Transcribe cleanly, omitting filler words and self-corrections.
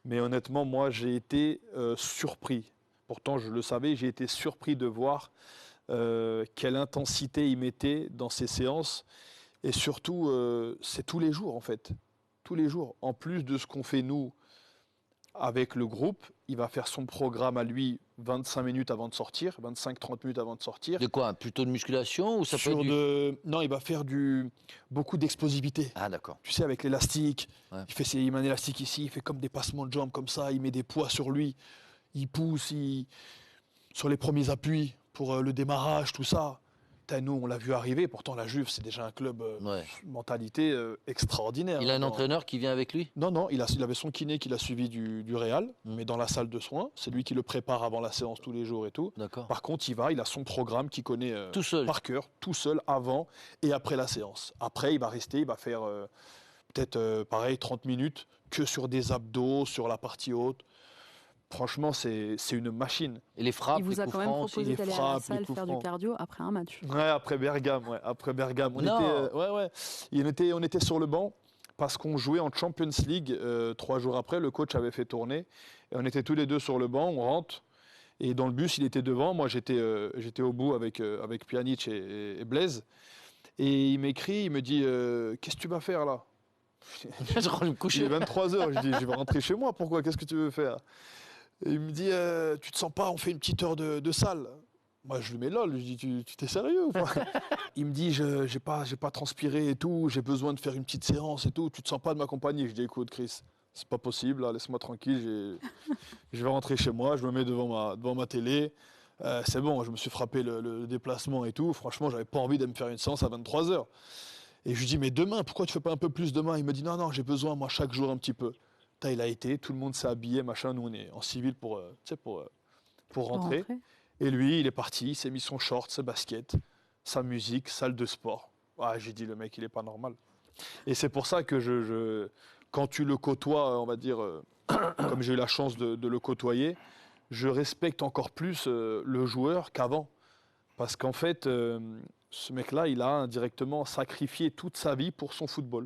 Mais honnêtement, moi, j'ai été surpris. Pourtant, je le savais, j'ai été surpris de voir quelle intensité il mettait dans ses séances. Et surtout, c'est tous les jours, en fait. Tous les jours. En plus de ce qu'on fait, nous, avec le groupe, il va faire son programme à lui 25 minutes avant de sortir, 25-30 minutes avant de sortir. De quoi? Plutôt de musculation ou ça peut être Non, il va faire beaucoup d'explosivité. Ah, d'accord. Tu sais, avec l'élastique, Ouais. il met un élastique ici, il fait comme des passements de jambes comme ça, il met des poids sur lui, il pousse, sur les premiers appuis pour le démarrage, tout ça. Nous, on l'a vu arriver, pourtant la Juve, c'est déjà un club, Ouais. mentalité extraordinaire. Il a un entraîneur qui vient avec lui? Non, il avait son kiné qui l'a suivi du Real, mais dans la salle de soins. C'est lui qui le prépare avant la séance tous les jours et tout. D'accord. Par contre, il a son programme qu'il connaît Tout seul. par cœur, tout seul, avant et après la séance. Après, il va rester, il va faire peut-être pareil, 30 minutes, que sur des abdos, sur la partie haute. Franchement, c'est une machine. Et les frappes, Il vous a les quand coups même francs aussi. proposé les d'aller à la frappes, les salle coups faire du francs. cardio après un match. Ouais, après Bergame, ouais. Après Bergame. On Non. était, on était sur le banc parce qu'on jouait en Champions League 3 jours après. Le coach avait fait tourner. Et on était tous les deux sur le banc, on rentre. Et dans le bus, il était devant. Moi, j'étais au bout avec Pjanic et Blaise. Et il m'écrit, il me dit qu'est-ce que tu vas faire là? Je rentre me Il est coucher. 23h. Je dis je vais rentrer chez moi. Pourquoi? Qu'est-ce que tu veux faire? Et il me dit tu te sens pas? On fait une petite heure de salle. Moi, je lui mets lol. Je dis tu t'es sérieux ou pas? Il me dit j'ai pas transpiré et tout. J'ai besoin de faire une petite séance et tout. Tu te sens pas de m'accompagner? Je dis écoute Chris, c'est pas possible. Là, laisse-moi tranquille. Je vais rentrer chez moi. Je me mets devant ma télé. C'est bon. Je me suis frappé le déplacement et tout. Franchement, j'avais pas envie de me faire une séance à 23h. Et je lui dis mais demain, pourquoi tu fais pas un peu plus demain? Il me dit non, j'ai besoin moi chaque jour un petit peu. Il a été, tout le monde s'est habillé, machin. Nous, on est en civil pour rentrer. Et lui, il est parti, il s'est mis son short, ses baskets, sa musique, salle de sport. Ah, j'ai dit, le mec, il est pas normal. Et c'est pour ça que quand tu le côtoies, on va dire, comme j'ai eu la chance de le côtoyer, je respecte encore plus le joueur qu'avant. Parce qu'en fait, ce mec-là, il a indirectement sacrifié toute sa vie pour son football.